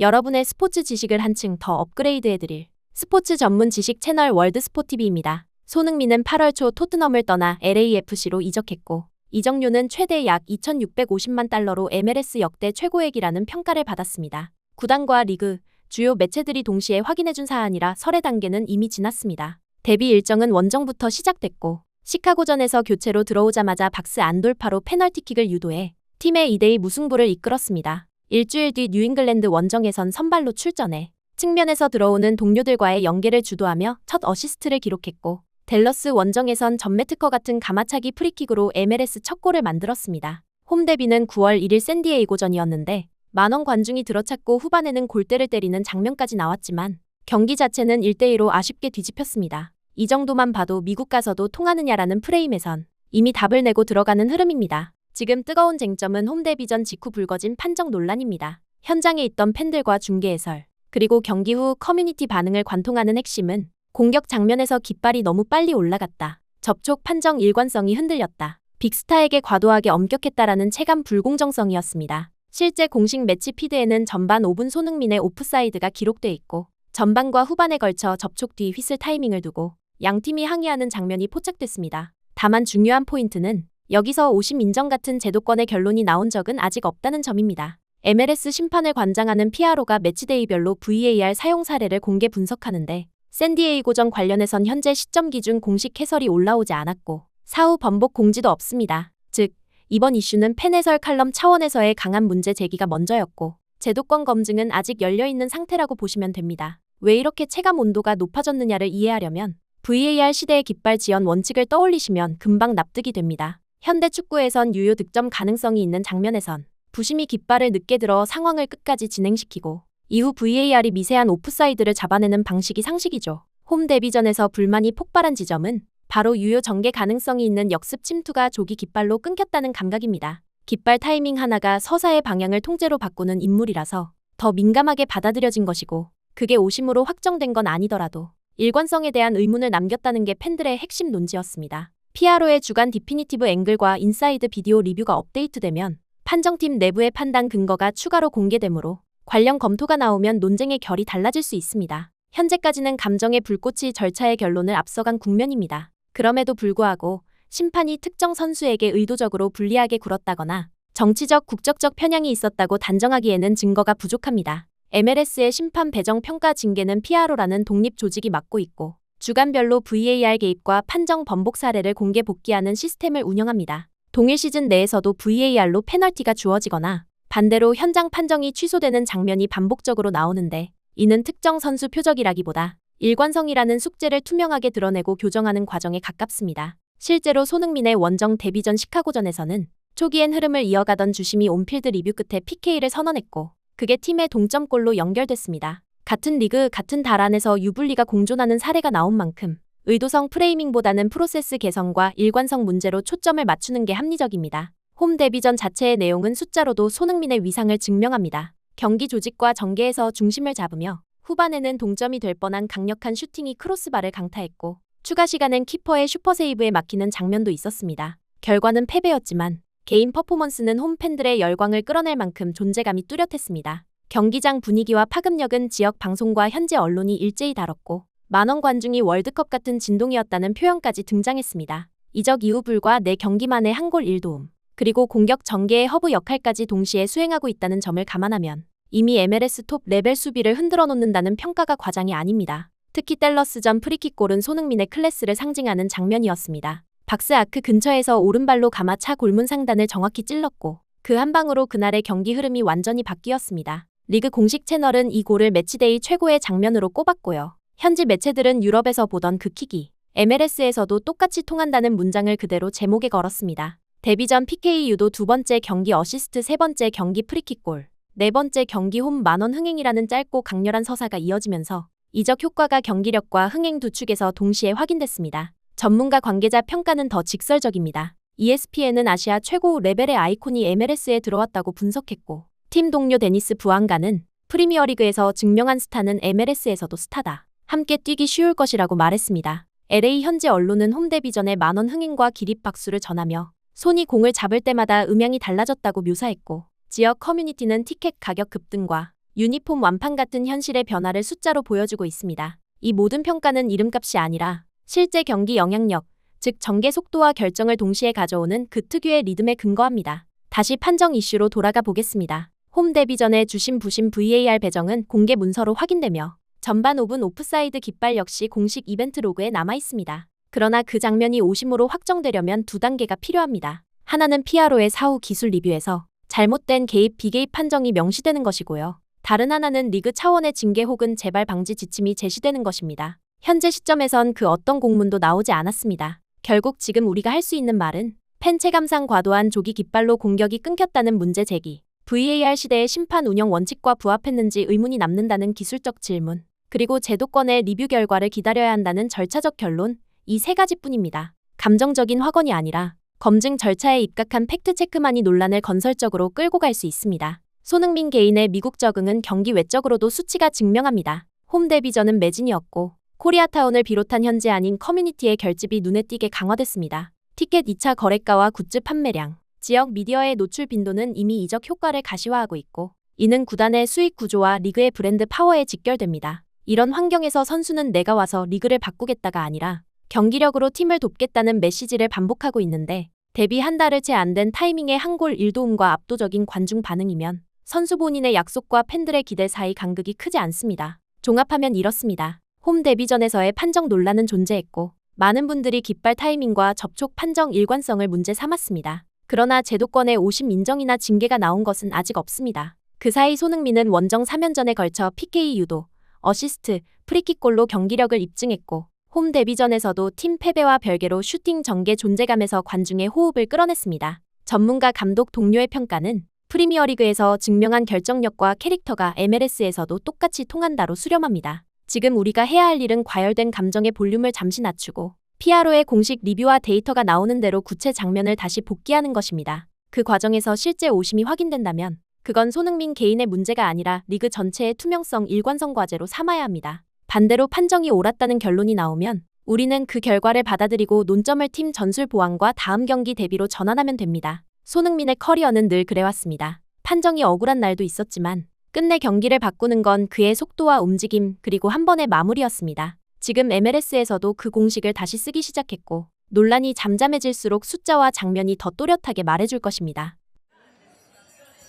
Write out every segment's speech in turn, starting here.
여러분의 스포츠 지식을 한층 더 업그레이드해드릴 스포츠 전문 지식 채널 월드스포티비입니다. 손흥민은 8월 초 토트넘을 떠나 LAFC로 이적했고 이적료는 최대 약 2,650만 달러로 MLS 역대 최고액이라는 평가를 받았습니다. 구단과 리그, 주요 매체들이 동시에 확인해준 사안이라 설의 단계는 이미 지났습니다. 데뷔 일정은 원정부터 시작됐고 시카고전에서 교체로 들어오자마자 박스 안 돌파로 페널티킥을 유도해 팀의 2대2 무승부를 이끌었습니다. 일주일 뒤 뉴잉글랜드 원정에선 선발로 출전해 측면에서 들어오는 동료들과의 연계를 주도하며 첫 어시스트를 기록했고 댈러스 원정에선 전매 특허 같은 가마차기 프리킥으로 MLS 첫 골을 만들었습니다. 홈 데뷔는 9월 1일 샌디에이고전이었는데 만원 관중이 들어찼고 후반에는 골대를 때리는 장면까지 나왔지만 경기 자체는 1대2로 아쉽게 뒤집혔습니다. 이 정도만 봐도 미국 가서도 통하느냐라는 프레임에선 이미 답을 내고 들어가는 흐름입니다. 지금 뜨거운 쟁점은 홈 데뷔 전 직후 불거진 판정 논란입니다. 현장에 있던 팬들과 중계 해설, 그리고 경기 후 커뮤니티 반응을 관통하는 핵심은 공격 장면에서 깃발이 너무 빨리 올라갔다. 접촉 판정 일관성이 흔들렸다. 빅스타에게 과도하게 엄격했다라는 체감 불공정성이었습니다. 실제 공식 매치 피드에는 전반 5분 손흥민의 오프사이드가 기록돼 있고 전반과 후반에 걸쳐 접촉 뒤 휘슬 타이밍을 두고 양팀이 항의하는 장면이 포착됐습니다. 다만 중요한 포인트는 여기서 오심 인정 같은 제도권의 결론이 나온 적은 아직 없다는 점입니다. MLS 심판을 관장하는 피아로가 매치데이별로 VAR 사용 사례를 공개 분석하는데 샌디에이고전 관련해선 현재 시점 기준 공식 해설이 올라오지 않았고 사후 번복 공지도 없습니다. 즉, 이번 이슈는 팬 해설 칼럼 차원에서의 강한 문제 제기가 먼저였고 제도권 검증은 아직 열려있는 상태라고 보시면 됩니다. 왜 이렇게 체감 온도가 높아졌느냐를 이해하려면 VAR 시대의 깃발 지연 원칙을 떠올리시면 금방 납득이 됩니다. 현대 축구에선 유효 득점 가능성이 있는 장면에선 부심이 깃발을 늦게 들어 상황을 끝까지 진행시키고 이후 VAR이 미세한 오프사이드를 잡아내는 방식이 상식이죠. 홈 데뷔전에서 불만이 폭발한 지점은 바로 유효 전개 가능성이 있는 역습 침투가 조기 깃발로 끊겼다는 감각입니다. 깃발 타이밍 하나가 서사의 방향을 통째로 바꾸는 인물이라서 더 민감하게 받아들여진 것이고 그게 오심으로 확정된 건 아니더라도 일관성에 대한 의문을 남겼다는 게 팬들의 핵심 논지였습니다. 피아로의 주간 디피니티브 앵글과 인사이드 비디오 리뷰가 업데이트되면 판정팀 내부의 판단 근거가 추가로 공개되므로 관련 검토가 나오면 논쟁의 결이 달라질 수 있습니다. 현재까지는 감정의 불꽃이 절차의 결론을 앞서간 국면입니다. 그럼에도 불구하고 심판이 특정 선수에게 의도적으로 불리하게 굴었다거나 정치적, 국적적 편향이 있었다고 단정하기에는 증거가 부족합니다. MLS의 심판 배정 평가 징계는 피아로라는 독립 조직이 맡고 있고 주간별로 VAR 개입과 판정 번복 사례를 공개 복귀하는 시스템을 운영합니다. 동일 시즌 내에서도 VAR로 페널티가 주어지거나 반대로 현장 판정이 취소되는 장면이 반복적으로 나오는데 이는 특정 선수 표적이라기보다 일관성이라는 숙제를 투명하게 드러내고 교정하는 과정에 가깝습니다. 실제로 손흥민의 원정 데뷔전 시카고전에서는 초기엔 흐름을 이어가던 주심이 온필드 리뷰 끝에 PK를 선언했고 그게 팀의 동점골로 연결됐습니다. 같은 리그, 같은 달 안에서 유불리가 공존하는 사례가 나온 만큼 의도성 프레이밍보다는 프로세스 개선과 일관성 문제로 초점을 맞추는 게 합리적입니다. 홈 데뷔전 자체의 내용은 숫자로도 손흥민의 위상을 증명합니다. 경기 조직과 전개에서 중심을 잡으며 후반에는 동점이 될 뻔한 강력한 슈팅이 크로스바를 강타했고 추가 시간엔 키퍼의 슈퍼세이브에 막히는 장면도 있었습니다. 결과는 패배였지만 개인 퍼포먼스는 홈팬들의 열광을 끌어낼 만큼 존재감이 뚜렷했습니다. 경기장 분위기와 파급력은 지역 방송과 현지 언론이 일제히 다뤘고 만원 관중이 월드컵 같은 진동이었다는 표현까지 등장했습니다. 이적 이후 불과 4경기 만에 한 골 1도움, 그리고 공격 전개의 허브 역할까지 동시에 수행하고 있다는 점을 감안하면 이미 MLS 톱 레벨 수비를 흔들어 놓는다는 평가가 과장이 아닙니다. 특히 댈러스전 프리킥골은 손흥민의 클래스를 상징하는 장면이었습니다. 박스 아크 근처에서 오른발로 가마차 골문 상단을 정확히 찔렀고 그 한 방으로 그날의 경기 흐름이 완전히 바뀌었습니다. 리그 공식 채널은 이 골을 매치데이 최고의 장면으로 꼽았고요. 현지 매체들은 유럽에서 보던 그 킥이 MLS에서도 똑같이 통한다는 문장을 그대로 제목에 걸었습니다. 데뷔전 PK 유도 2번째 경기 어시스트 3번째 경기 프리킥골 4번째 경기 홈 만원 흥행이라는 짧고 강렬한 서사가 이어지면서 이적 효과가 경기력과 흥행 두 축에서 동시에 확인됐습니다. 전문가 관계자 평가는 더 직설적입니다. ESPN은 아시아 최고 레벨의 아이콘이 MLS에 들어왔다고 분석했고 팀 동료 데니스 부앙가는 프리미어리그에서 증명한 스타는 MLS에서도 스타다. 함께 뛰기 쉬울 것이라고 말했습니다. LA 현지 언론은 홈 데뷔전의 만원 흥행과 기립 박수를 전하며 손이 공을 잡을 때마다 음향이 달라졌다고 묘사했고 지역 커뮤니티는 티켓 가격 급등과 유니폼 완판 같은 현실의 변화를 숫자로 보여주고 있습니다. 이 모든 평가는 이름값이 아니라 실제 경기 영향력, 즉 전개 속도와 결정을 동시에 가져오는 그 특유의 리듬에 근거합니다. 다시 판정 이슈로 돌아가 보겠습니다. 홈 데뷔 전에 주심 부심 VAR 배정은 공개 문서로 확인되며 전반 5분 오프사이드 깃발 역시 공식 이벤트 로그에 남아 있습니다. 그러나 그 장면이 오심으로 확정되려면 두 단계가 필요합니다. 하나는 PRO의 사후 기술 리뷰에서 잘못된 개입 비개입 판정이 명시되는 것이고요. 다른 하나는 리그 차원의 징계 혹은 재발 방지 지침이 제시되는 것입니다. 현재 시점에선 그 어떤 공문도 나오지 않았습니다. 결국 지금 우리가 할 수 있는 말은 팬 체감상 과도한 조기 깃발로 공격이 끊겼다는 문제 제기, VAR 시대의 심판 운영 원칙과 부합했는지 의문이 남는다는 기술적 질문, 그리고 제도권의 리뷰 결과를 기다려야 한다는 절차적 결론, 이 세 가지뿐입니다. 감정적인 확언이 아니라 검증 절차에 입각한 팩트체크만이 논란을 건설적으로 끌고 갈 수 있습니다. 손흥민 개인의 미국 적응은 경기 외적으로도 수치가 증명합니다. 홈 데뷔전은 매진이었고 코리아타운을 비롯한 현지 아닌 커뮤니티의 결집이 눈에 띄게 강화됐습니다. 티켓 2차 거래가와 굿즈 판매량, 지역 미디어의 노출 빈도는 이미 이적 효과를 가시화하고 있고 이는 구단의 수익 구조와 리그의 브랜드 파워에 직결됩니다. 이런 환경에서 선수는 내가 와서 리그를 바꾸겠다가 아니라 경기력으로 팀을 돕겠다는 메시지를 반복하고 있는데 데뷔 한 달을 채 안 된 타이밍에 한 골 1도움과 압도적인 관중 반응이면 선수 본인의 약속과 팬들의 기대 사이 간극이 크지 않습니다. 종합하면 이렇습니다. 홈 데뷔전에서의 판정 논란은 존재했고 많은 분들이 깃발 타이밍과 접촉 판정 일관성을 문제 삼았습니다. 그러나 제도권의 오심 인정이나 징계가 나온 것은 아직 없습니다. 그 사이 손흥민은 원정 3연전에 걸쳐 PK 유도, 어시스트, 프리킥골로 경기력을 입증했고 홈 데뷔전에서도 팀 패배와 별개로 슈팅 전개 존재감에서 관중의 호흡을 끌어냈습니다. 전문가 감독 동료의 평가는 프리미어리그에서 증명한 결정력과 캐릭터가 MLS에서도 똑같이 통한다로 수렴합니다. 지금 우리가 해야 할 일은 과열된 감정의 볼륨을 잠시 낮추고 PRO의 공식 리뷰와 데이터가 나오는 대로 구체 장면을 다시 복귀하는 것입니다. 그 과정에서 실제 오심이 확인된다면 그건 손흥민 개인의 문제가 아니라 리그 전체의 투명성, 일관성 과제로 삼아야 합니다. 반대로 판정이 옳았다는 결론이 나오면 우리는 그 결과를 받아들이고 논점을 팀 전술 보완과 다음 경기 대비로 전환하면 됩니다. 손흥민의 커리어는 늘 그래왔습니다. 판정이 억울한 날도 있었지만 끝내 경기를 바꾸는 건 그의 속도와 움직임 그리고 한 번의 마무리였습니다. 지금 MLS에서도 그 공식을 다시 쓰기 시작했고 논란이 잠잠해질수록 숫자와 장면이 더 또렷하게 말해줄 것입니다.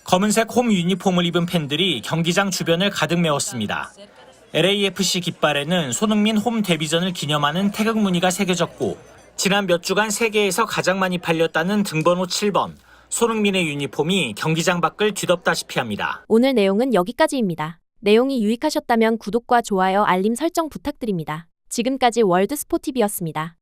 검은색 홈 유니폼을 입은 팬들이 경기장 주변을 가득 메웠습니다. LAFC 깃발에는 손흥민 홈 데뷔전을 기념하는 태극 무늬가 새겨졌고 지난 몇 주간 세계에서 가장 많이 팔렸다는 등번호 7번, 손흥민의 유니폼이 경기장 밖을 뒤덮다시피 합니다. 오늘 내용은 여기까지입니다. 내용이 유익하셨다면 구독과 좋아요, 알림 설정 부탁드립니다. 지금까지 월드스포티비였습니다.